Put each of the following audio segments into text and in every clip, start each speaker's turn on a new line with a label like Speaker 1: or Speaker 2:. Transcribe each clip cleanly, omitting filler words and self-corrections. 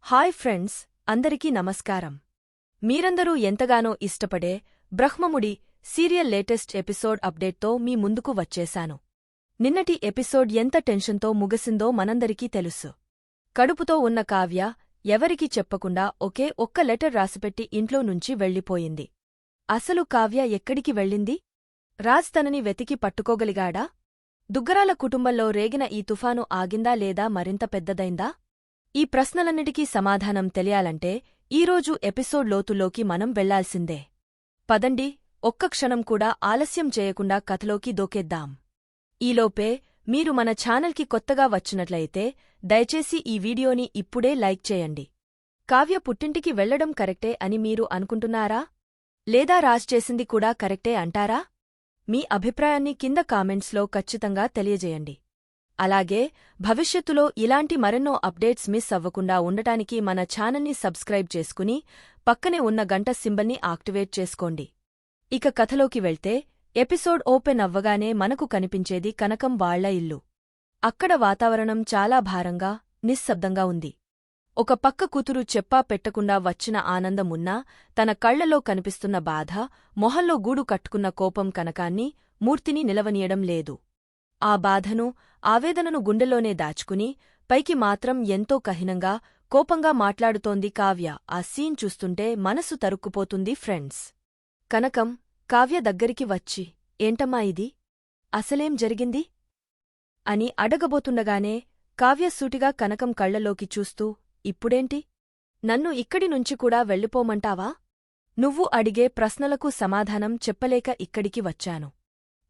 Speaker 1: Hi friends, అందరికీ నమస్కారం. మీరందరూ ఎంతగానో ఇష్టపడే బ్రహ్మముడి సీరియల్ లేటెస్ట్ ఎపిసోడ్ అప్డేట్తో మీ ముందుకు వచ్చేశాను. నిన్నటి ఎపిసోడ్ ఎంత టెన్షన్తో ముగిసిందో మనందరికీ తెలుసు. కడుపుతో ఉన్న కావ్య ఎవరికీ చెప్పకుండా ఒకే ఒక్క లెటర్ రాసిపెట్టి ఇంట్లో నుంచి వెళ్ళిపోయింది. అసలు కావ్య ఎక్కడికి వెళ్ళింది? రాజ్ తనని వెతికి పట్టుకోగలిగాడా? దుగ్గరాల కుటుంబంలో రేగిన ఈ తుఫాను ఆగిందా లేదా మరింత పెద్దదైందా? ఈ ప్రశ్నలన్నిటికీ సమాధానం తెలియాలంటే ఈరోజు ఎపిసోడ్ లోతులోకి మనం వెళ్లాల్సిందే. పదండి, ఒక్క క్షణం కూడా ఆలస్యం చేయకుండా కథలోకి దూకేద్దాం. ఈలోపే మీరు మన ఛానల్కి కొత్తగా వచ్చినట్లయితే దయచేసి ఈ వీడియోని ఇప్పుడే లైక్ చేయండి. కావ్య పుట్టింటికి వెళ్లడం కరెక్టే అని మీరు అనుకుంటున్నారా? లేదా రాజ్ చేసింది కూడా కరెక్టే అంటారా? మీ అభిప్రాయాన్ని కింద కామెంట్స్లో ఖచ్చితంగా తెలియజేయండి. అలాగే భవిష్యత్తులో ఇలాంటి మరెన్నో అప్డేట్స్ మిస్ అవ్వకుండా ఉండటానికి మన ఛానల్ని సబ్స్క్రైబ్ చేసుకుని పక్కనే ఉన్న గంట సింబల్ని యాక్టివేట్ చేసుకోండి. ఇక కథలోకి వెళ్తే ఎపిసోడ్ ఓపెన్ అవ్వగానే మనకు కనిపించేది కనకం వాళ్ల ఇల్లు. అక్కడ వాతావరణం చాలా భారంగా, నిశ్శబ్దంగా ఉంది. ఒక పక్క కూతురు చెప్పా పెట్టకుండా వచ్చిన ఆనందమున్నా తన కళ్లలో కనిపిస్తున్న బాధ, మొహంలో గూడు కట్టుకున్న కోపం కనకాన్ని, మూర్తిని నిలవనీయడం లేదు. ఆ బాధను, ఆవేదనను గుండెల్లోనే దాచుకుని పైకి మాత్రం ఎంతో కఠినంగా, కోపంగా మాట్లాడుతోంది కావ్య. ఆ సీన్ చూస్తుంటే మనసు తరుక్కుపోతుంది ఫ్రెండ్స్. కనకం కావ్య దగ్గరికి వచ్చి, ఏంటమ్మా ఇది? అసలేం జరిగింది? అని అడగబోతుండగానే కావ్య సూటిగా కనకం కళ్లలోకి చూస్తూ, ఇప్పుడేంటి? నన్ను ఇక్కడి నుంచి కూడా వెళ్ళిపోమంటావా? నువ్వు అడిగే ప్రశ్నలకు సమాధానం చెప్పలేక ఇక్కడికి వచ్చాను.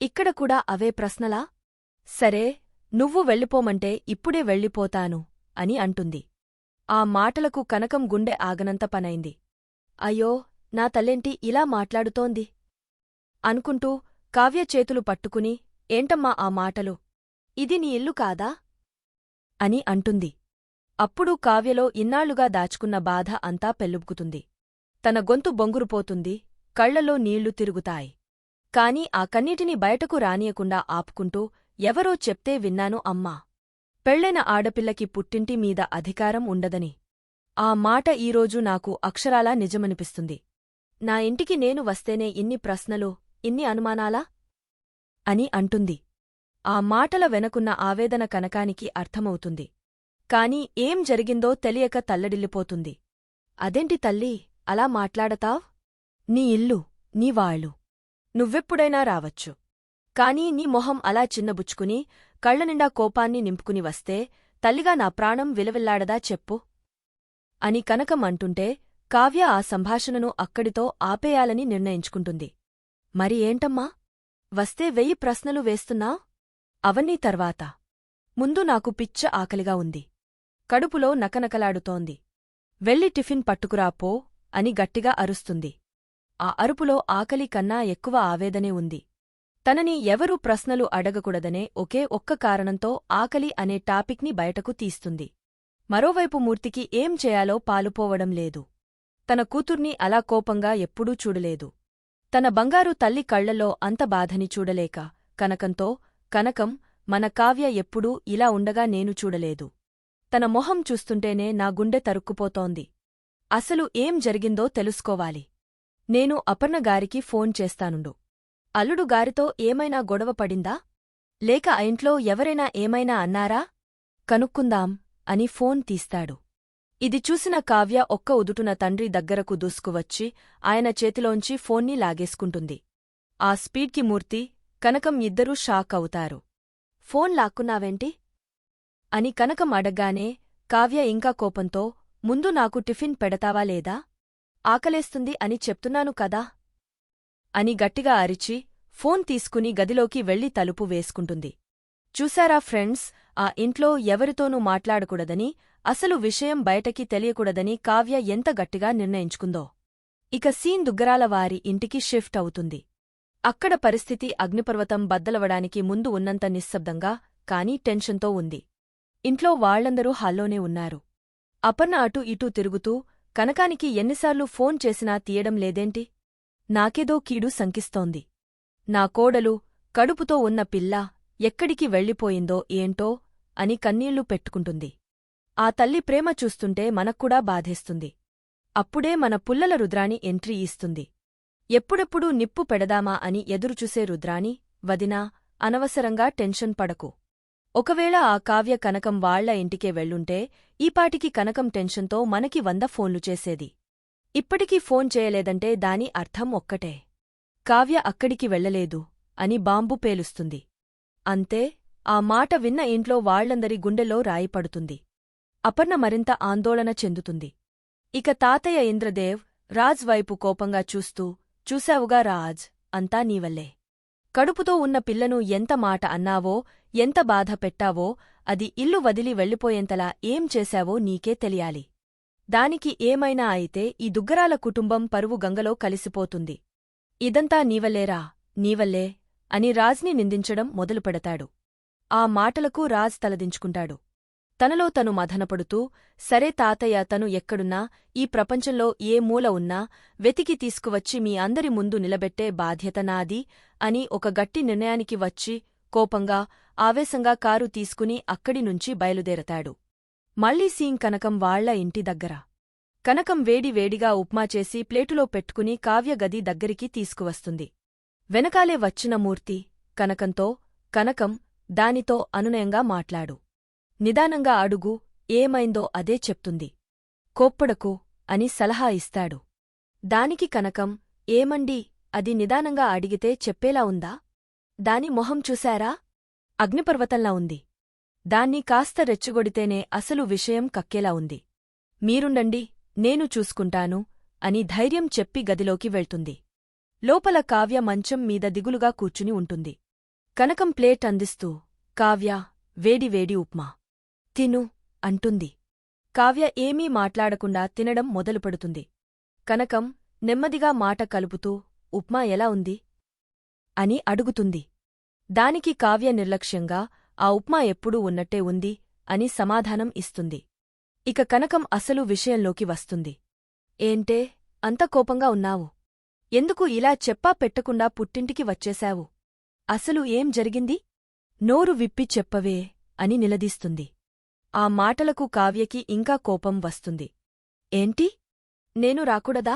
Speaker 1: ఇక్కడ కూడా అవే ప్రశ్నలా? సరే, నువ్వు వెళ్ళిపోమంటే ఇప్పుడే వెళ్ళిపోతాను అని అంటుంది. ఆ మాటలకు కనకం గుండె ఆగనంత పనైంది. అయ్యో, నా తల్లేంటి ఇలా మాట్లాడుతోంది అనుకుంటూ కావ్య చేతులు పట్టుకుని, ఏంటమ్మా ఆ మాటలు? ఇది నీ ఇల్లు కాదా? అని అంటుంది. అప్పుడు కావ్యలో ఇన్నాళ్లుగా దాచుకున్న బాధ అంతా పెల్లుబుకుతుంది. తన గొంతు బొంగురుపోతుంది, కళ్లలో నీళ్లు తిరుగుతాయి. కాని ఆ కన్నీటిని బయటకు రానియకుండా ఆపుకుంటూ, ఎవరో చెప్తే విన్నాను అమ్మా. పెళ్లైన ఆడపిల్లకి పుట్టింటి మీద అధికారం ఉండదని. ఆ మాట ఈరోజు నాకు అక్షరాలా నిజమనిపిస్తుంది. నా ఇంటికి నేను వస్తేనే ఇన్ని ప్రశ్నలు, ఇన్ని అనుమానాలా? అని అంటుంది. ఆ మాటల వెనకున్న ఆవేదన కనకానికి అర్థమవుతుంది. కాని ఏం జరిగిందో తెలియక తల్లడిల్లిపోతుంది. అదేంటి తల్లీ, అలా మాట్లాడతావ్? నీ ఇల్లు, నీ వాళ్ళు. నువ్వెప్పుడైనా రావచ్చు. కాని నీ మొహం అలా చిన్నబుచ్చుకుని, కళ్లనిండా కోపాన్ని నింపుకుని వస్తే తల్లిగా నా ప్రాణం విలవిల్లాడదా చెప్పు? అని కనకం అంటుంటే కావ్య ఆ సంభాషణను అక్కడితో ఆపేయాలని నిర్ణయించుకుంటుంది. మరి ఏంటమ్మా? వస్తే 1000 ప్రశ్నలు వేస్తున్నావ్? అవన్నీ తర్వాత. ముందు నాకు పిచ్చ ఆకలిగా ఉంది. కడుపులో నకనకలాడుతోంది. వెళ్ళి టిఫిన్ పట్టుకురా పో అని గట్టిగా అరుస్తుంది. ఆ అరుపులో ఆకలి కన్నా ఎక్కువ ఆవేదనే ఉంది. తనని ఎవరూ ప్రశ్నలు అడగకూడదనే ఒకే ఒక్క కారణంతో ఆకలి అనే టాపిక్ని బయటకు తీస్తుంది. మరోవైపు మూర్తికి ఏం చేయాలో పాలుపోవడం లేదు. తన కూతుర్ని అలా కోపంగా ఎప్పుడూ చూడలేదు. తన బంగారు తల్లి కళ్లలో అంత బాధని చూడలేక కనకంతో, కనకం, మన కావ్య ఎప్పుడూ ఇలా ఉండగా నేను చూడలేదు. తన మొహం చూస్తుంటేనే నా గుండె తరుక్కుపోతోంది. అసలు ఏం జరిగిందో తెలుసుకోవాలి. నేను అపర్ణగారికి ఫోన్ చేస్తానుండు. అల్లుడు గారితో ఏమైనా గొడవ పడిందా? లేక ఆ ఇంట్లో ఎవరైనా ఏమైనా అన్నారా? కనుక్కుందాం అని ఫోన్ తీస్తాడు. ఇది చూసిన కావ్య ఒక్క ఉదుటున తండ్రి దగ్గరకు దూసుకువచ్చి ఆయన చేతిలోంచి ఫోన్ని లాగేసుకుంటుంది. ఆ స్పీడ్కి మూర్తి, కనకం ఇద్దరూ షాక్ అవుతారు. ఫోన్ లాక్కున్నావేంటి? అని కనకం అడగ్గానే కావ్య ఇంకా కోపంతో, ముందు నాకు టిఫిన్ పెడతావా లేదా? ఆకలేస్తుంది అని చెప్తున్నాను కదా అని గట్టిగా అరిచి ఫోన్ తీసుకుని గదిలోకి వెళ్లి తలుపు వేసుకుంటుంది. చూశారా ఫ్రెండ్స్, ఆ ఇంట్లో ఎవరితోనూ మాట్లాడకూడదని, అసలు విషయం బయటకి తెలియకూడదని కావ్య ఎంత గట్టిగా నిర్ణయించుకుందో. ఇక సీన్ దుగ్గరాల వారి ఇంటికి షిఫ్ట్ అవుతుంది. అక్కడ పరిస్థితి అగ్నిపర్వతం బద్దలవడానికి ముందు ఉన్నంత నిశ్శబ్దంగా, కానీ టెన్షన్తో ఉంది. ఇంట్లో వాళ్లందరూ హాల్లోనే ఉన్నారు. అపర్ణ అటూ ఇటూ తిరుగుతూ, కనకానికి ఎన్నిసార్లు ఫోన్ చేసినా తీయడం లేదేంటి? నాకేదో కీడు శంకిస్తోంది. నా కోడలు, కడుపుతో ఉన్న పిల్ల, ఎక్కడికి వెళ్ళిపోయిందో ఏంటో అని కన్నీళ్లు పెట్టుకుంటుంది. ఆ తల్లి ప్రేమ చూస్తుంటే మనక్కూడా బాధేస్తుంది. అప్పుడే మన పుల్లల రుద్రాణి ఎంట్రీ ఇస్తుంది. ఎప్పుడెప్పుడు నిప్పు పెడదామా అని ఎదురుచూసే రుద్రాణి, వదినా, అనవసరంగా టెన్షన్ పడకు. ఒకవేళ ఆ కావ్య కనకం వాళ్ల ఇంటికే వెళ్ళుంటే ఈపాటికి కనకం టెన్షన్తో మనకి 100 ఫోన్లు చేసేది. ఇప్పటికీ ఫోన్ చేయలేదంటే దాని అర్థం ఒక్కటే. కావ్య అక్కడికి వెళ్ళలేదు అని బాంబు పేలుస్తుంది. అంతే, ఆ మాట విన్న ఇంట్లో వాళ్లందరి గుండెల్లో రాయి పడుతుంది. అపర్ణ మరింత ఆందోళన చెందుతుంది. ఇక తాతయ్య ఇంద్రదేవ్ రాజ్ వైపు కోపంగా చూస్తూ, చూశావుగా రాజ్, అంతా నీవల్లే. కడుపుతో ఉన్న పిల్లను ఎంత మాట అన్నావో, ఎంత బాధ పెట్టావో, అది ఇల్లు వదిలి వెళ్ళిపోయేంతలా ఏం చేశావో నీకే తెలియాలి. దానికి ఏమైనా అయితే ఈ దుగ్గరాల కుటుంబం పరువు గంగలో కలిసిపోతుంది. ఇదంతా నీవల్లేరా, నీవల్లే అని రాజ్ని నిందించడం మొదలుపెడతాడు. ఆ మాటలకు రాజ్ తలదించుకుంటాడు. తనలో తను మథనపడుతూ, సరే తాతయ్య, తను ఎక్కడున్నా, ఈ ప్రపంచంలో ఏ మూల ఉన్నా వెతికి తీసుకువచ్చి మీ అందరి ముందు నిలబెట్టే బాధ్యత నాది అని ఒక గట్టి నిర్ణయానికి వచ్చి కోపంగా, ఆవేశంగా కారు తీసుకుని అక్కడినుంచి బయలుదేరతాడు. మళ్లీ సీన్ కనకం వాళ్ల ఇంటి దగ్గర. కనకం వేడివేడిగా ఉప్మా చేసి ప్లేటులో పెట్టుకుని కావ్య గది దగ్గరికి తీసుకువస్తుంది. వెనకాలే వచ్చిన మూర్తి, కనకంతో, కనకం, దానితో అనునయంగా మాట్లాడు. నిదానంగా అడుగు, ఏమైందో అదే చెప్తుంది. కోప్పడకు అని సలహా ఇస్తాడు. దానికి కనకం, ఏమండీ, అది నిదానంగా అడిగితే చెప్పేలా ఉందా? దాని మొహం చూశారా? అగ్నిపర్వతంలా ఉంది. దాన్ని కాస్త రెచ్చగొడితేనే అసలు విషయం కక్కేలా ఉంది. మీరుండండి, నేను చూసుకుంటాను అని ధైర్యం చెప్పి గదిలోకి వెళ్తుంది. లోపల కావ్య మంచం మీద దిగులుగా కూర్చుని ఉంటుంది. కనకం ప్లేట్ అందిస్తూ, కావ్య, వేడివేడి ఉప్మా తిను అంటుంది. కావ్య ఏమీ మాట్లాడకుండా తినడం మొదలుపెడుతుంది. కనకం నెమ్మదిగా మాట కలుపుతూ, ఉప్మా ఎలా ఉంది అని అడుగుతుంది. దానికి కావ్య నిర్లక్ష్యంగా, ఆ ఉప్మా ఎప్పుడూ ఉన్నట్టే ఉంది అని సమాధానం ఇస్తుంది. ఇక కనకం అసలు విషయంలోకి వస్తుంది. ఏంటే అంత కోపంగా ఉన్నావు? ఎందుకు ఇలా చెప్పా పెట్టకుండా పుట్టింటికి వచ్చేశావు? అసలు ఏం జరిగింది? నోరు విప్పి చెప్పవే అని నిలదీస్తుంది. ఆ మాటలకు కావ్యకి ఇంకా కోపం వస్తుంది. ఏంటి? నేను రాకూడదా?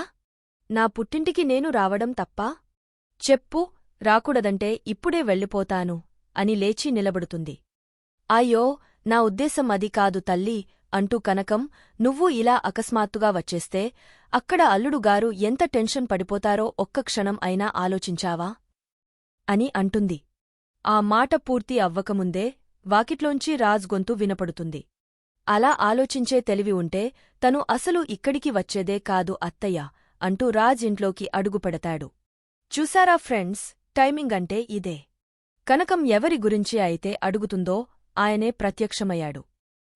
Speaker 1: నా పుట్టింటికి నేను రావడం తప్పా? చెప్పు, రాకూడదంటే ఇప్పుడే వెళ్ళిపోతాను అని లేచి నిలబడుతుంది. అయ్యో, నా ఉద్దేశం అది కాదు తల్లీ అంటూ కనకం, నువ్వు ఇలా అకస్మాత్తుగా వచ్చేస్తే అక్కడ అల్లుడుగారు ఎంత టెన్షన్ పడిపోతారో ఒక్క క్షణం అయినా ఆలోచించావా? అని అంటుంది. ఆ మాట పూర్తి అవ్వకముందే వాకిట్లోంచి రాజ్ గొంతు వినపడుతుంది. అలా ఆలోచించే తెలివి ఉంటే తను అసలు ఇక్కడికి వచ్చేదే కాదు అత్తయ్య అంటూ రాజ్ ఇంట్లోకి అడుగుపెడతాడు. చూశారా ఫ్రెండ్స్, టైమింగ్ అంటే ఇదే. కనకం ఎవరి గురించి అయితే అడుగుతుందో ఆయనే ప్రత్యక్షమయ్యాడు.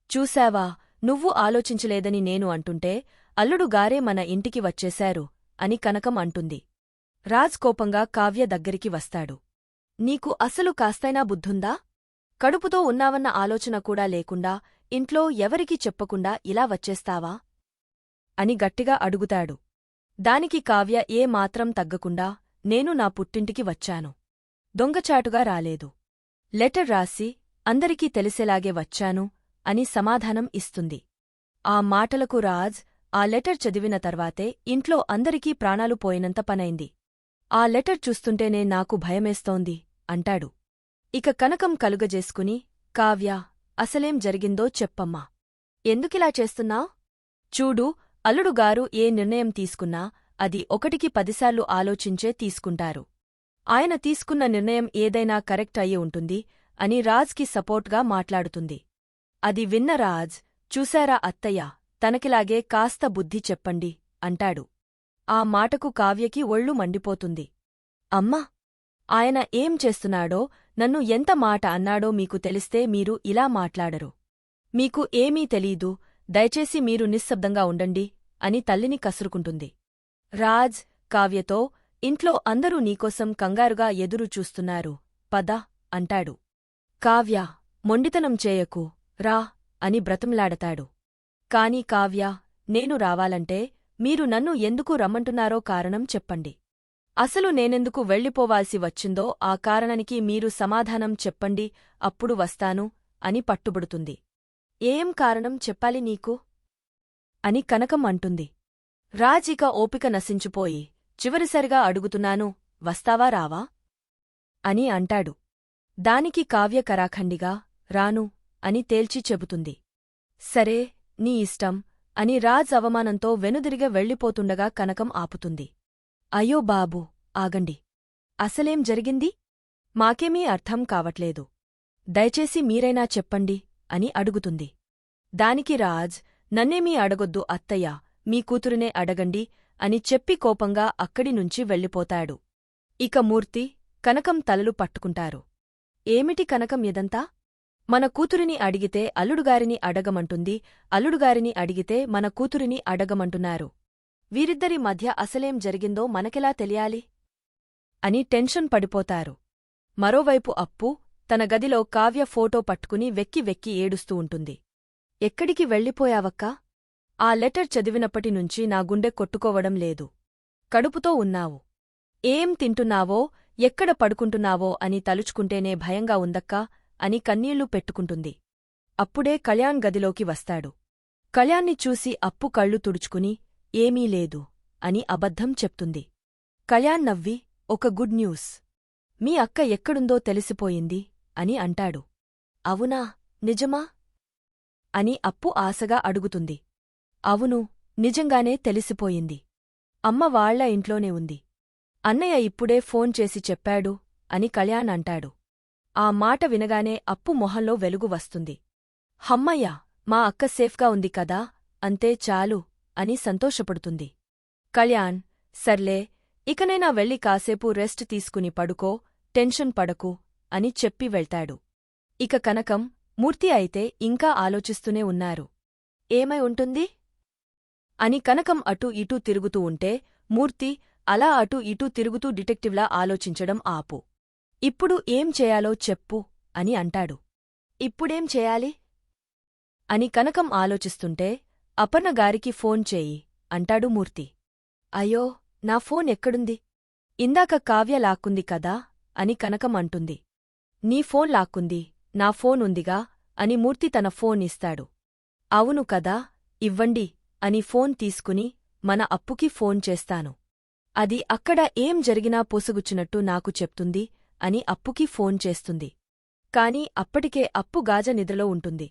Speaker 1: చూశావా, నువ్వు ఆలోచించలేదని నేను అంటుంటే అల్లుడుగారే మన ఇంటికి వచ్చేశారు అని కనకం అంటుంది. రాజ్ కోపంగా కావ్య దగ్గరికి వస్తాడు. నీకు అసలు కాస్తైనా బుద్ధుందా? కడుపుతో ఉన్నావన్న ఆలోచన కూడా లేకుండా ఇంట్లో ఎవరికీ చెప్పకుండా ఇలా వచ్చేస్తావా? అని గట్టిగా అడుగుతాడు. దానికి కావ్య ఏ మాత్రం తగ్గకుండా, నేను నా పుట్టింటికి వచ్చాను. దొంగచాటుగా రాలేదు. లెటర్ రాసి అందరికీ తెలిసేలాగే వచ్చాను అని సమాధానం ఇస్తుంది. ఆ మాటలకు రాజ్ ఆ లెటర్ చదివిన తర్వాతే ఇంట్లో అందరికీ ప్రాణాలు పోయినంత పనైంది. ఆ లెటర్ చూస్తుంటేనే నాకు భయమేస్తోంది అంటాడు. ఇక కనకం కలుగజేసుకుని, కావ్య, అసలేం జరిగిందో చెప్పమ్మా. ఎందుకిలా చేస్తున్నావ్? చూడు, అల్లుడుగారు ఏ నిర్ణయం తీసుకున్నా అది 1కి 10సార్లు ఆలోచించే తీసుకుంటారు. ఆయన తీసుకున్న నిర్ణయం ఏదైనా కరెక్ట్ అయ్యి ఉంటుంది అని రాజ్కి సపోర్ట్గా మాట్లాడుతుంది. అది విన్న రాజ్, చూశారా అత్తయ్య, తనకిలాగే కాస్త బుద్ధి చెప్పండి అంటాడు. ఆ మాటకు కావ్యకి ఒళ్ళు మండిపోతుంది. అమ్మా, ఆయన ఏం చేస్తున్నాడో, నన్ను ఎంత మాట అన్నాడో మీకు తెలిస్తే మీరు ఇలా మాట్లాడరు. మీకు ఏమీ తెలీదు, దయచేసి మీరు నిశ్శబ్దంగా ఉండండి అని తల్లిని కసురుకుంటుంది. రాజ్ కావ్యతో, ఇంట్లో అందరూ నీకోసం కంగారుగా ఎదురు చూస్తున్నారు, పద అంటాడు. కావ్య, మొండితనం చేయకు, రా అని బ్రతిమలాడతాడు. కాని కావ్య, నేను రావాలంటే మీరు నన్ను ఎందుకు రమ్మంటున్నారో కారణం చెప్పండి. అసలు నేనెందుకు వెళ్ళిపోవాల్సి వచ్చిందో ఆ కారణానికి మీరు సమాధానం చెప్పండి, అప్పుడు వస్తాను అని పట్టుబడుతుంది. ఏం కారణం చెప్పాలి నీకు అని కనకం అంటుంది. రాజ్ ఇక ఓపిక నశించిపోయి చివరిసరిగా అడుగుతున్నాను, వస్తావా రావా అని అంటాడు. దానికి కావ్య కరాఖండిగా రాను అని తేల్చి చెబుతుంది. సరే నీ ఇష్టం అని రాజ్ అవమానంతో వెనుదిరిగ వెళ్ళిపోతుండగా కనకం ఆపుతుంది. అయ్యో బాబూ, ఆగండి. అసలేం జరిగింది? మాకేమీ అర్థం కావట్లేదు. దయచేసి మీరైనా చెప్పండి అని అడుగుతుంది. దానికి రాజ్, నన్నేమీ అడగొద్దు అత్తయ్య, మీ కూతురినే అడగండి అని చెప్పి కోపంగా అక్కడినుంచి వెళ్ళిపోతాడు. ఇక మూర్తి, కనకం తలలు పట్టుకుంటారు. ఏమిటి కనకం ఇదంతా? మన కూతురిని అడిగితే అల్లుడుగారిని అడగమంటుంది, అల్లుడుగారిని అడిగితే మన కూతురిని అడగమంటున్నారు. వీరిద్దరి మధ్య అసలేం జరిగిందో మనకెలా తెలియాలి అని టెన్షన్ పడిపోతారు. మరోవైపు అప్పు తన గదిలో కావ్య ఫోటో పట్టుకుని వెక్కి వెక్కి ఏడుస్తూ ఉంటుంది. ఎక్కడికి వెళ్ళిపోయావక్కా? ఆ లెటర్ చదివినప్పటినుంచి నా గుండె కొట్టుకోవడం లేదు. కడుపుతో ఉన్నావు. ఏం తింటున్నావో, ఎక్కడ పడుకుంటున్నావో అని తలుచుకుంటేనే భయంగా ఉందక్కా అని కన్నీళ్లు పెట్టుకుంటుంది. అప్పుడే కళ్యాణ్ గదిలోకి వస్తాడు. కళ్యాణ్ని చూసి అప్పు కళ్ళు తుడుచుకుని ఏమీ లేదు అని అబద్ధం చెప్తుంది. కళ్యాణ్ నవ్వి, ఒక గుడ్ న్యూస్. మీ అక్క ఎక్కడుందో తెలిసిపోయింది అని అంటాడు. అవునా, నిజమా అని అప్పు ఆశగా అడుగుతుంది. అవును, నిజంగానే తెలిసిపోయింది. అమ్మ వాళ్ల ఇంట్లోనే ఉంది. అన్నయ్య ఇప్పుడే ఫోన్ చేసి చెప్పాడు అని కళ్యాణ్ అంటాడు. ఆ మాట వినగానే అప్పు మొహంలో వెలుగు వస్తుంది. హమ్మయ్య, మా అక్క సేఫ్గా ఉంది కదా, అంతే చాలు అని సంతోషపడుతుంది. కళ్యాణ్, సర్లే, ఇకనైనా వెళ్ళి కాసేపు రెస్ట్ తీసుకుని పడుకో, టెన్షన్ పడకు అని చెప్పి వెళ్తాడు. ఇక కనకం, మూర్తి అయితే ఇంకా ఆలోచిస్తూనే ఉన్నారు. ఏమై ఉంటుంది అని కనకం అటూ ఇటూ తిరుగుతూ ఉంటే మూర్తి అలా అటూ ఇటూ తిరుగుతూ డిటెక్టివ్లా ఆలోచించడం ఆపు. ఇప్పుడు ఏం చేయాలో చెప్పు అని అంటాడు. ఇప్పుడేం చేయాలి అని కనకం ఆలోచిస్తుంటే అపర్ణగారికి ఫోన్ చేయి అంటాడు మూర్తి. అయ్యో, నా ఫోన్ ఎక్కడుంది? ఇందాక కావ్య లాక్కుంది కదా అని కనకం అంటుంది. నీ ఫోన్ లాక్కుంది, నా ఫోన్ ఉందిగా అని మూర్తి తన ఫోన్ ఇస్తాడు. అవును కదా, ఇవ్వండి అని ఫోన్ తీసుకుని మన అప్పుకి ఫోన్ చేస్తాను. అది అక్కడ ఏం జరిగినా పొసగుచ్చినట్టు నాకు చెప్తుంది అని అప్పుకి ఫోన్ చేస్తుంది. కాని అప్పటికే అప్పు గాజ నిద్రలో ఉంటుంది.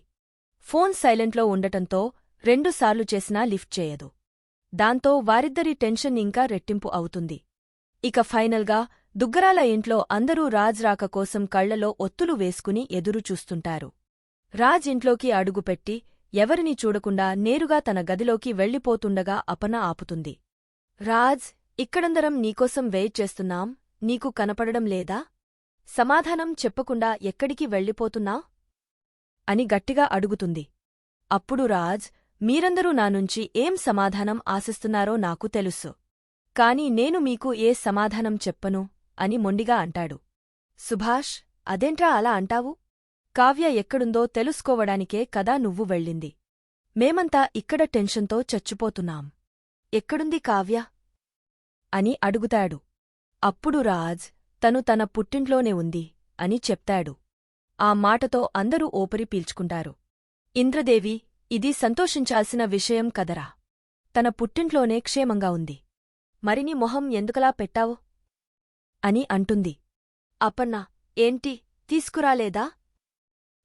Speaker 1: ఫోన్ సైలెంట్లో ఉండటంతో 2 సార్లు చేసినా లిఫ్ట్ చేయదు. దాంతో వారిద్దరి టెన్షన్ ఇంకా రెట్టింపు అవుతుంది. ఇక ఫైనల్గా దుగ్గరాల ఇంట్లో అందరూ రాజ్ రాక కోసం కళ్లలో ఒత్తులు వేసుకుని ఎదురు చూస్తుంటారు. రాజ్ ఇంట్లోకి అడుగుపెట్టి ఎవరినీ చూడకుండా నేరుగా తన గదిలోకి వెళ్ళిపోతుండగా అపన ఆపుతుంది. రాజ్, ఇక్కడందరం నీకోసం వెయిట్ చేస్తున్నాం, నీకు కనపడడం లేదా? సమాధానం చెప్పకుండా ఎక్కడికి వెళ్ళిపోతున్నావ్ అని గట్టిగా అడుగుతుంది. అప్పుడు రాజ్, మీరందరూ నానుంచి ఏం సమాధానం ఆశిస్తున్నారో నాకు తెలుసు. కాని నేను మీకు ఏ సమాధానం చెప్పను అని మొండిగా అంటాడు. సుభాష్, అదేంట్రా అలా అంటావు? కావ్య ఎక్కడుందో తెలుసుకోవడానికే కదా నువ్వు వెళ్ళింది. మేమంతా ఇక్కడ టెన్షన్తో చచ్చిపోతున్నాం. ఎక్కడుంది కావ్య అని అడుగుతాడు. అప్పుడు రాజ్, తను తన పుట్టింట్లోనే ఉంది అని చెప్తాడు. ఆ మాటతో అందరూ ఓపిరి పీల్చుకుంటారు. ఇంద్రదేవి, ఇది సంతోషించాల్సిన విషయం కదరా. తన పుట్టింట్లోనే క్షేమంగా ఉంది. మరిని మొహం ఎందుకలా పెట్టావు అని అంటుంది. అపర్ణ, ఏంటి తీసుకురాలేదా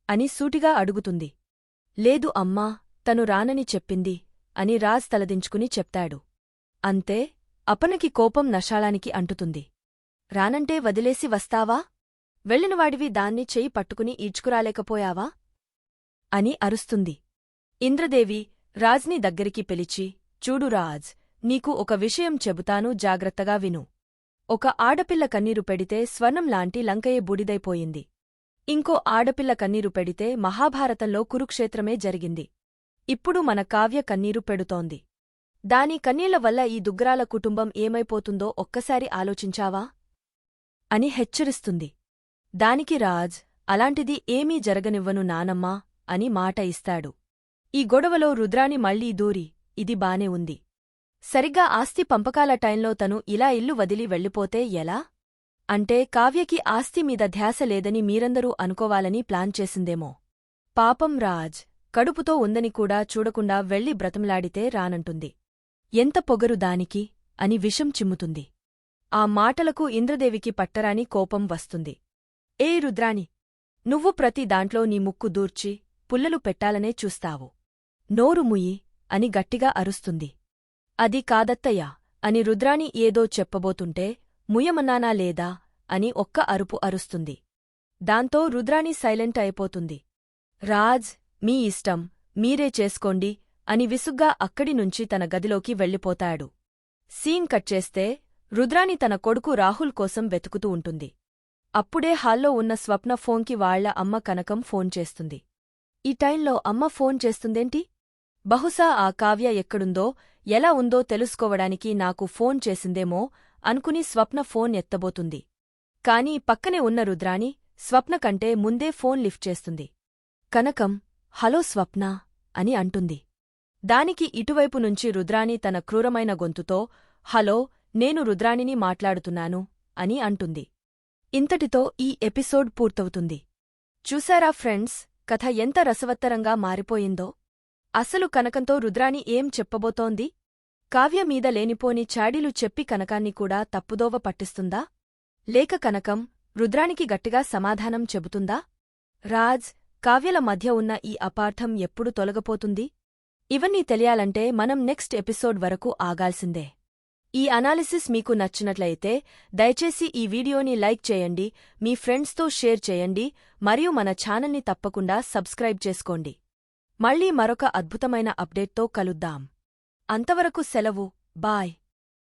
Speaker 1: అని సూటిగా అడుగుతుంది. లేదు అమ్మా, తను రానని చెప్పింది అని రాజ్ తలదించుకుని చెప్తాడు. అంతే, అపర్ణకి కోపం నషాళానికి అంటుతుంది. రానంటే వదిలేసి వస్తావా? వెళ్ళినవాడివి దాన్ని చెయ్యి పట్టుకుని ఈడ్చుకురాలేకపోయావా అని అరుస్తుంది. ఇంద్రదేవి రాజ్ని దగ్గరికి పిలిచి, చూడు రాజ్, నీకు ఒక విషయం చెబుతాను, జాగ్రత్తగా విను. ఒక ఆడపిల్ల కన్నీరు పెడితే స్వర్ణంలాంటి లంకయే బూడిదైపోయింది. ఇంకో ఆడపిల్ల కన్నీరు పెడితే మహాభారతంలో కురుక్షేత్రమే జరిగింది. ఇప్పుడు మన కావ్య కన్నీరు పెడుతోంది. దాని కన్నీళ్ల వల్ల ఈ దుగ్గరాల కుటుంబం ఏమైపోతుందో ఒక్కసారి ఆలోచించావా అని హెచ్చరిస్తుంది. దానికి రాజ్, అలాంటిది ఏమీ జరగనివ్వను నానమ్మా అని మాట ఇస్తాడు. ఈ గొడవలో రుద్రాని మళ్లీ దూరి, ఇది బానే ఉంది. సరిగ్గా ఆస్తి పంపకాల టైంలో తను ఇలా ఇల్లు వదిలి వెళ్ళిపోతే ఎలా? అంటే కావ్యకి ఆస్తి మీద ధ్యాస లేదని మీరందరూ అనుకోవాలని ప్లాన్ చేసిందేమో. పాపం రాజ్, కడుపుతో ఉందని కూడా చూడకుండా వెళ్లి బ్రతిమలాడితే రానంటుంది. ఎంత పొగరు దానికి అని విషం చిమ్ముతుంది. ఆ మాటలకు ఇంద్రదేవికి పట్టరాని కోపం వస్తుంది. ఏ రుద్రాణి, నువ్వు ప్రతి దాంట్లో నీ ముక్కు దూర్చి పుల్లలు పెట్టాలనే చూస్తావు. నోరు ముయ్యి అని గట్టిగా అరుస్తుంది. అది కాదత్తయ్యా అని రుద్రాణి ఏదో చెప్పబోతుంటే ముయ్యమన్నానా లేదా అని ఒక్క అరుపు అరుస్తుంది. దాంతో రుద్రాణి సైలెంట్ అయిపోతుంది. రాజ్, మీ ఇష్టం, మీరే చేసుకోండి అని విసుగ్గా అక్కడి నుంచి తన గదిలోకి వెళ్ళిపోతాడు. సీన్ కట్ చేస్తే రుద్రాణి తన కొడుకు రాహుల్ కోసం వెతుకుతూ ఉంటుంది. అప్పుడే హాల్లో ఉన్న స్వప్న ఫోన్కి వాళ్ల అమ్మ కనకం ఫోన్ చేస్తుంది. ఈ టైంలో అమ్మ ఫోన్ చేస్తుందేంటి? బహుశా ఆ కావ్య ఎక్కడుందో ఎలా ఉందో తెలుసుకోవడానికి నాకు ఫోన్ చేసిందేమో అనుకుని స్వప్న ఫోన్ ఎత్తబోతుంది. కాని పక్కనే ఉన్న రుద్రాణి స్వప్న కంటే ముందే ఫోన్ లిఫ్ట్ చేస్తుంది. కనకం, హలో స్వప్నా అని అంటుంది. దానికి ఇటువైపు నుంచి రుద్రాణి తన క్రూరమైన గొంతుతో హలో, నేను రుద్రాణిని మాట్లాడుతున్నాను అని అంటుంది. ఇంతటితో ఈ ఎపిసోడ్ పూర్తవుతుంది. చూశారా ఫ్రెండ్స్, కథ ఎంత రసవత్తరంగా మారిపోయిందో? అసలు కనకంతో రుద్రాణి ఏం చెప్పబోతోంది? కావ్య మీద లేనిపోని చాడీలు చెప్పి కనకాన్ని కూడా తప్పుదోవ పట్టిస్తుందా? లేక కనకం రుద్రాణికి గట్టిగా సమాధానం చెబుతుందా? రాజ్, కావ్యల మధ్య ఉన్న ఈ అపార్థం ఎప్పుడు తొలగపోతుంది? ఇవన్నీ తెలియాలంటే మనం నెక్స్ట్ ఎపిసోడ్ వరకు ఆగాల్సిందే. ఈ అనాలిసిస్ మీకు నచ్చినట్లయితే దయచేసి ఈ వీడియోని లైక్ చేయండి, మీ ఫ్రెండ్స్తో షేర్ చేయండి మరియు మన ఛానల్ని తప్పకుండా సబ్స్క్రైబ్ చేసుకోండి. మళ్ళీ మరొక అద్భుతమైన అప్డేట్తో కలుద్దాం. అంతవరకు సెలవు, బాయ్.